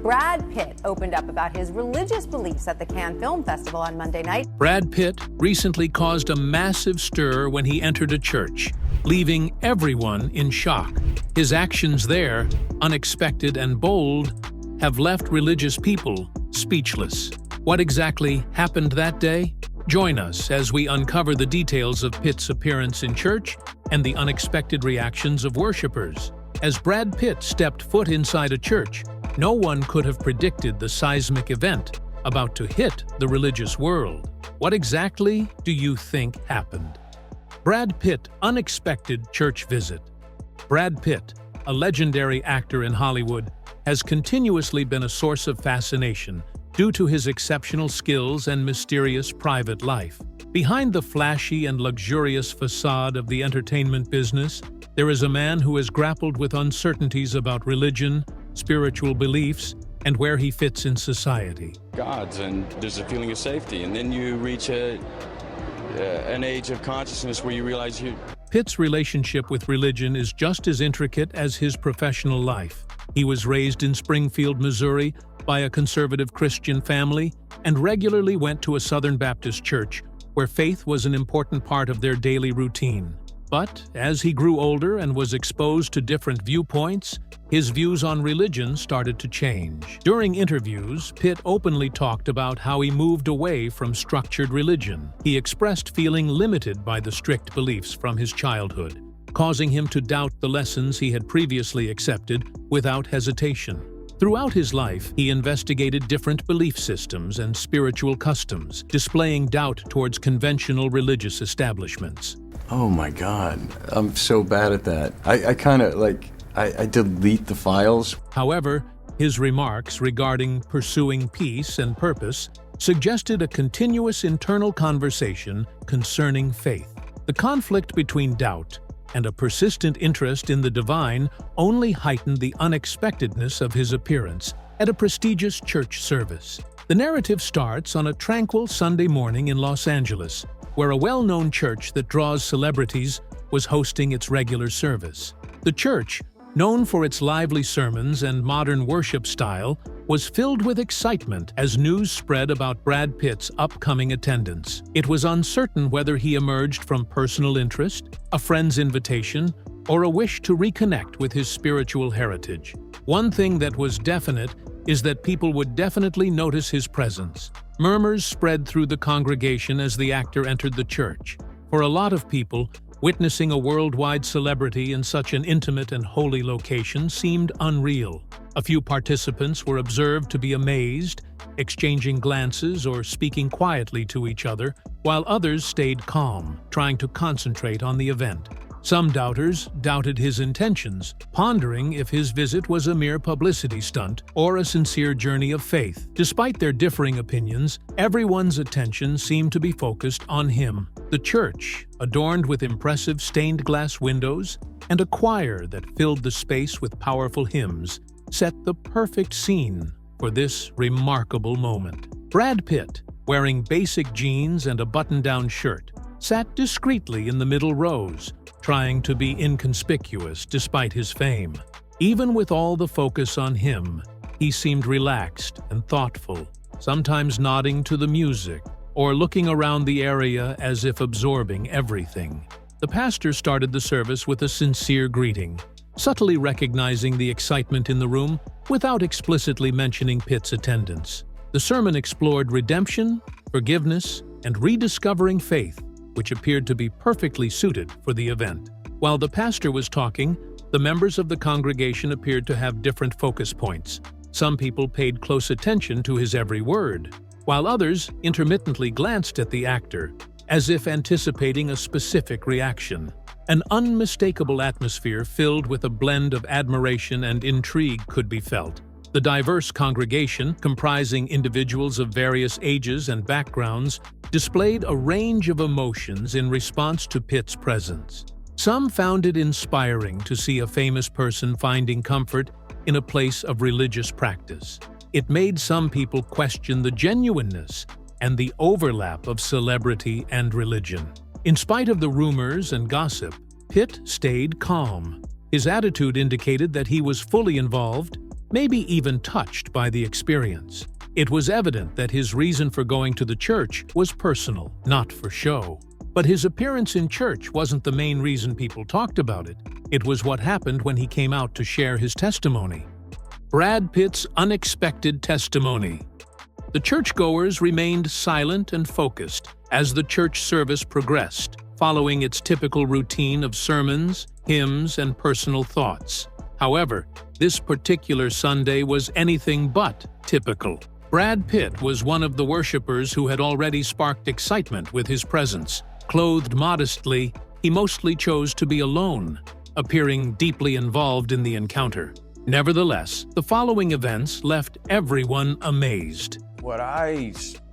Brad Pitt opened up about his religious beliefs at the Cannes Film Festival on Monday night. Brad Pitt recently caused a massive stir when he entered a church, leaving everyone in shock. His actions there, unexpected and bold, have left religious people speechless. What exactly happened that day? Join us as we uncover the details of Pitt's appearance in church and the unexpected reactions of worshipers. As Brad Pitt stepped foot inside a church, no one could have predicted the seismic event about to hit the religious world. What exactly do you think happened? Brad Pitt unexpected church visit. Brad Pitt, a legendary actor in Hollywood, has continuously been a source of fascination due to his exceptional skills and mysterious private life. Behind the flashy and luxurious facade of the entertainment business, there is a man who has grappled with uncertainties about religion, spiritual beliefs, and where he fits in society. Gods, and there's a feeling of safety, and then you reach an age of consciousness where you realize Pitt's relationship with religion is just as intricate as his professional life. He was raised in Springfield, Missouri, by a conservative Christian family and regularly went to a Southern Baptist church where faith was an important part of their daily routine. But as he grew older and was exposed to different viewpoints, his views on religion started to change. During interviews, Pitt openly talked about how he moved away from structured religion. He expressed feeling limited by the strict beliefs from his childhood, causing him to doubt the lessons he had previously accepted without hesitation. Throughout his life, he investigated different belief systems and spiritual customs, displaying doubt towards conventional religious establishments. Oh my God, I'm so bad at that. I delete the files. However, his remarks regarding pursuing peace and purpose suggested a continuous internal conversation concerning faith. The conflict between doubt and a persistent interest in the divine only heightened the unexpectedness of his appearance at a prestigious church service. The narrative starts on a tranquil Sunday morning in Los Angeles, where a well-known church that draws celebrities was hosting its regular service. The church, known for its lively sermons and modern worship style, was filled with excitement as news spread about Brad Pitt's upcoming attendance. It was uncertain whether he emerged from personal interest, a friend's invitation, or a wish to reconnect with his spiritual heritage. One thing that was definite is that people would definitely notice his presence. Murmurs spread through the congregation as the actor entered the church. For a lot of people, witnessing a worldwide celebrity in such an intimate and holy location seemed unreal. A few participants were observed to be amazed, exchanging glances or speaking quietly to each other, while others stayed calm, trying to concentrate on the event. Some doubters doubted his intentions, pondering if his visit was a mere publicity stunt or a sincere journey of faith. Despite their differing opinions, everyone's attention seemed to be focused on him. The church, adorned with impressive stained glass windows and a choir that filled the space with powerful hymns, set the perfect scene for this remarkable moment. Brad Pitt, wearing basic jeans and a button-down shirt, sat discreetly in the middle rows, trying to be inconspicuous despite his fame. Even with all the focus on him, he seemed relaxed and thoughtful, sometimes nodding to the music or looking around the area as if absorbing everything. The pastor started the service with a sincere greeting, subtly recognizing the excitement in the room without explicitly mentioning Pitt's attendance. The sermon explored redemption, forgiveness, and rediscovering faith, which appeared to be perfectly suited for the event. While the pastor was talking, the members of the congregation appeared to have different focus points. Some people paid close attention to his every word, while others intermittently glanced at the actor, as if anticipating a specific reaction. An unmistakable atmosphere filled with a blend of admiration and intrigue could be felt. The diverse congregation, comprising individuals of various ages and backgrounds, displayed a range of emotions in response to Pitt's presence. Some found it inspiring to see a famous person finding comfort in a place of religious practice. It made some people question the genuineness and the overlap of celebrity and religion. In spite of the rumors and gossip, Pitt stayed calm. His attitude indicated that he was fully involved maybe even touched by the experience. It was evident that his reason for going to the church was personal, not for show. But his appearance in church wasn't the main reason people talked about it. It was what happened when he came out to share his testimony. Brad Pitt's unexpected testimony. The churchgoers remained silent and focused as the church service progressed, following its typical routine of sermons, hymns, and personal thoughts. However, this particular Sunday was anything but typical. Brad Pitt was one of the worshipers who had already sparked excitement with his presence. Clothed modestly, he mostly chose to be alone, appearing deeply involved in the encounter. Nevertheless, the following events left everyone amazed. What I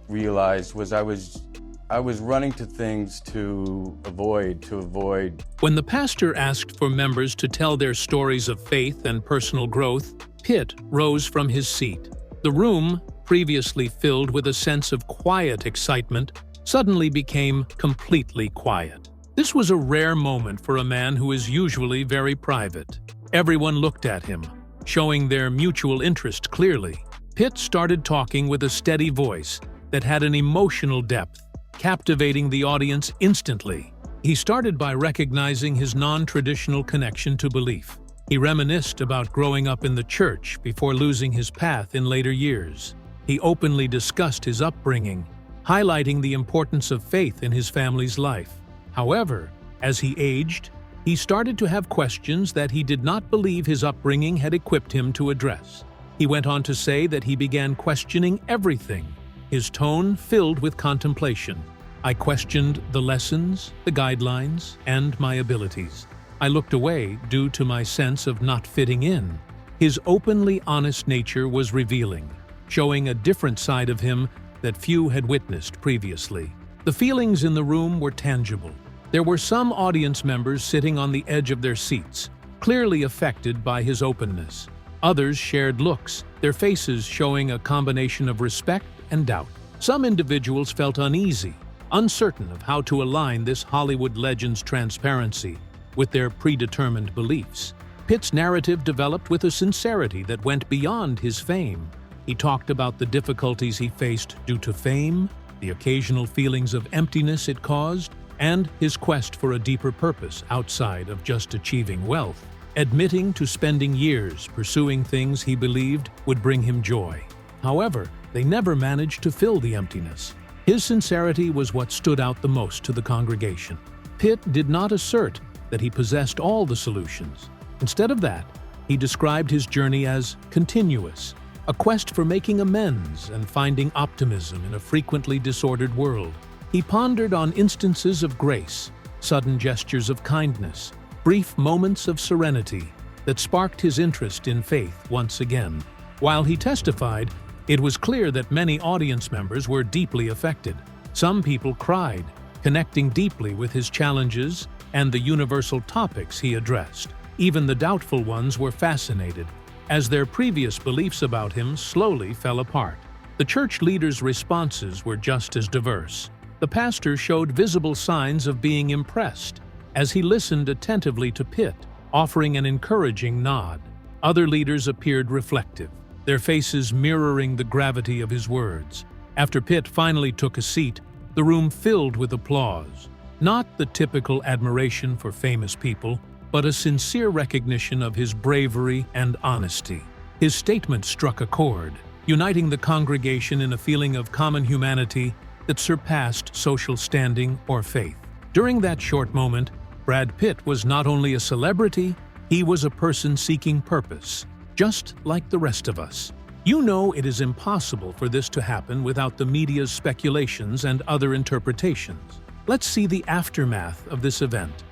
realized was I was running to things to avoid. When the pastor asked for members to tell their stories of faith and personal growth, Pitt rose from his seat. The room, previously filled with a sense of quiet excitement, suddenly became completely quiet. This was a rare moment for a man who is usually very private. Everyone looked at him, showing their mutual interest clearly. Pitt started talking with a steady voice that had an emotional depth, captivating the audience instantly. He started by recognizing his non-traditional connection to belief. He reminisced about growing up in the church before losing his path in later years. He openly discussed his upbringing, highlighting the importance of faith in his family's life. However, as he aged, he started to have questions that he did not believe his upbringing had equipped him to address. He went on to say that he began questioning everything, his tone filled with contemplation. I questioned the lessons, the guidelines, and my abilities. I looked away due to my sense of not fitting in. His openly honest nature was revealing, showing a different side of him that few had witnessed previously. The feelings in the room were tangible. There were some audience members sitting on the edge of their seats, clearly affected by his openness. Others shared looks, their faces showing a combination of respect and doubt. Some individuals felt uneasy, uncertain of how to align this Hollywood legend's transparency with their predetermined beliefs. Pitt's narrative developed with a sincerity that went beyond his fame. He talked about the difficulties he faced due to fame, the occasional feelings of emptiness it caused, and his quest for a deeper purpose outside of just achieving wealth, admitting to spending years pursuing things he believed would bring him joy. However, they never managed to fill the emptiness. His sincerity was what stood out the most to the congregation. Pitt did not assert that he possessed all the solutions. Instead of that, he described his journey as continuous, a quest for making amends and finding optimism in a frequently disordered world. He pondered on instances of grace, sudden gestures of kindness, brief moments of serenity that sparked his interest in faith once again. While he testified, it was clear that many audience members were deeply affected. Some people cried, connecting deeply with his challenges and the universal topics he addressed. Even the doubtful ones were fascinated, as their previous beliefs about him slowly fell apart. The church leaders' responses were just as diverse. The pastor showed visible signs of being impressed as he listened attentively to Pitt, offering an encouraging nod. Other leaders appeared reflective, their faces mirroring the gravity of his words. After Pitt finally took a seat, the room filled with applause. Not the typical admiration for famous people, but a sincere recognition of his bravery and honesty. His statement struck a chord, uniting the congregation in a feeling of common humanity that surpassed social standing or faith. During that short moment, Brad Pitt was not only a celebrity, he was a person seeking purpose, just like the rest of us. You know it is impossible for this to happen without the media's speculations and other interpretations. Let's see the aftermath of this event.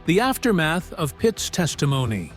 The aftermath of Pitt's testimony.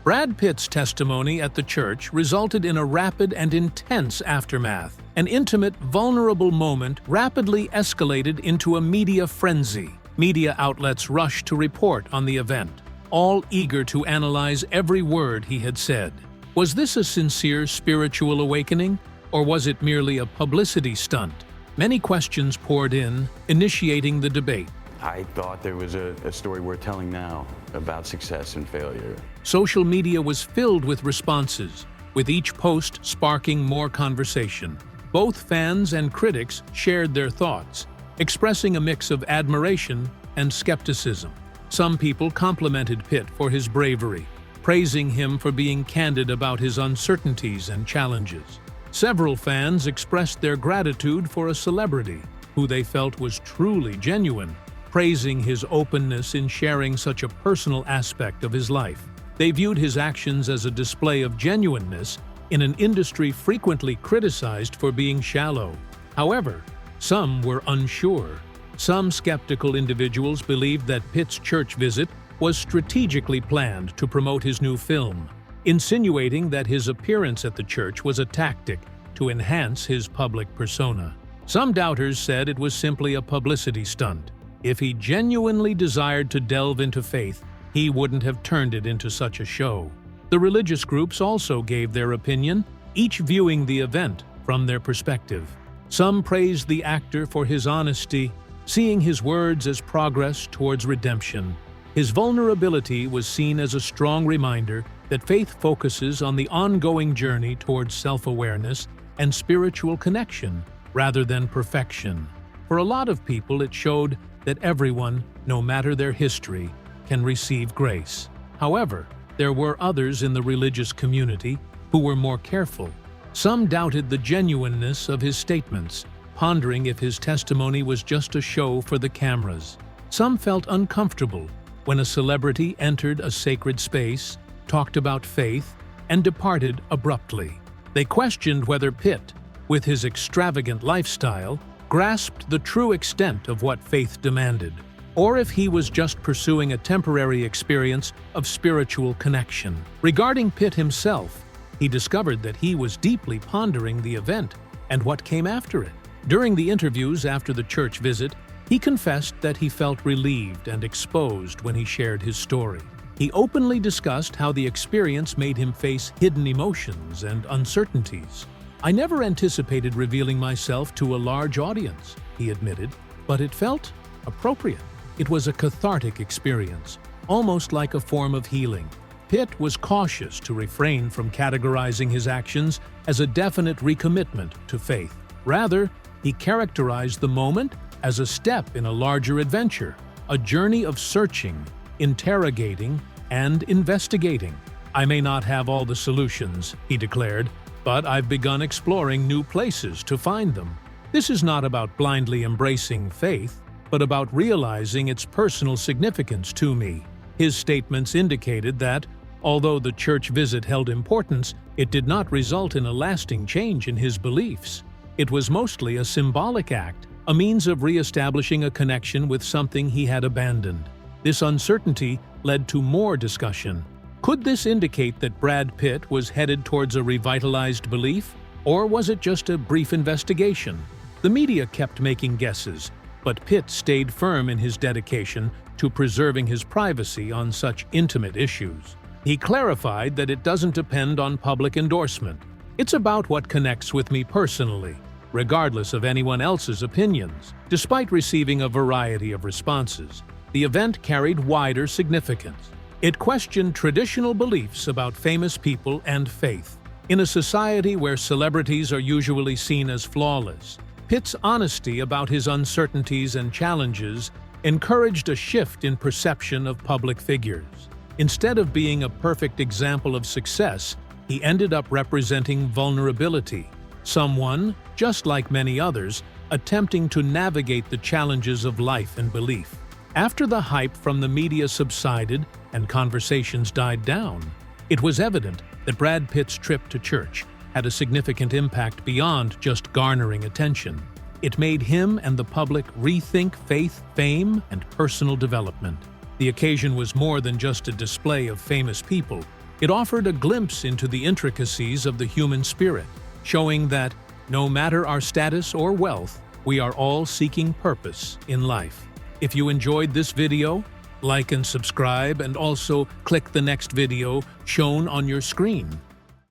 Brad Pitt's testimony at the church resulted in a rapid and intense aftermath. An intimate, vulnerable moment rapidly escalated into a media frenzy. Media outlets rushed to report on the event, all eager to analyze every word he had said. Was this a sincere spiritual awakening, or was it merely a publicity stunt? Many questions poured in, initiating the debate. I thought there was a story worth telling now about success and failure. Social media was filled with responses, with each post sparking more conversation. Both fans and critics shared their thoughts, expressing a mix of admiration and skepticism. Some people complimented Pitt for his bravery, praising him for being candid about his uncertainties and challenges. Several fans expressed their gratitude for a celebrity who they felt was truly genuine, praising his openness in sharing such a personal aspect of his life. They viewed his actions as a display of genuineness in an industry frequently criticized for being shallow. However, some were unsure. Some skeptical individuals believed that Pitt's church visit was strategically planned to promote his new film, insinuating that his appearance at the church was a tactic to enhance his public persona. Some doubters said it was simply a publicity stunt. If he genuinely desired to delve into faith, he wouldn't have turned it into such a show. The religious groups also gave their opinion, each viewing the event from their perspective. Some praised the actor for his honesty, seeing his words as progress towards redemption. His vulnerability was seen as a strong reminder that faith focuses on the ongoing journey towards self-awareness and spiritual connection rather than perfection. For a lot of people, it showed that everyone, no matter their history, can receive grace. However, there were others in the religious community who were more careful. Some doubted the genuineness of his statements, pondering if his testimony was just a show for the cameras. Some felt uncomfortable when a celebrity entered a sacred space, talked about faith, and departed abruptly. They questioned whether Pitt, with his extravagant lifestyle, grasped the true extent of what faith demanded, or if he was just pursuing a temporary experience of spiritual connection. Regarding Pitt himself, he discovered that he was deeply pondering the event and what came after it. During the interviews after the church visit, he confessed that he felt relieved and exposed when he shared his story. He openly discussed how the experience made him face hidden emotions and uncertainties. "I never anticipated revealing myself to a large audience," he admitted, "but it felt appropriate. It was a cathartic experience, almost like a form of healing." Pitt was cautious to refrain from categorizing his actions as a definite recommitment to faith. Rather, he characterized the moment as a step in a larger adventure, a journey of searching, interrogating, and investigating. "I may not have all the solutions," he declared, "but I've begun exploring new places to find them. This is not about blindly embracing faith, but about realizing its personal significance to me." His statements indicated that, although the church visit held importance, it did not result in a lasting change in his beliefs. It was mostly a symbolic act, a means of re-establishing a connection with something he had abandoned. This uncertainty led to more discussion. Could this indicate that Brad Pitt was headed towards a revitalized belief, or was it just a brief investigation? The media kept making guesses, but Pitt stayed firm in his dedication to preserving his privacy on such intimate issues. He clarified that it doesn't depend on public endorsement. "It's about what connects with me personally, regardless of anyone else's opinions." Despite receiving a variety of responses, the event carried wider significance. It questioned traditional beliefs about famous people and faith. In a society where celebrities are usually seen as flawless, Pitt's honesty about his uncertainties and challenges encouraged a shift in perception of public figures. Instead of being a perfect example of success, he ended up representing vulnerability, someone, just like many others, attempting to navigate the challenges of life and belief. After the hype from the media subsided and conversations died down, it was evident that Brad Pitt's trip to church had a significant impact beyond just garnering attention. It made him and the public rethink faith, fame, and personal development. The occasion was more than just a display of famous people. It offered a glimpse into the intricacies of the human spirit, showing that, no matter our status or wealth, we are all seeking purpose in life. If you enjoyed this video, like and subscribe, and also click the next video shown on your screen.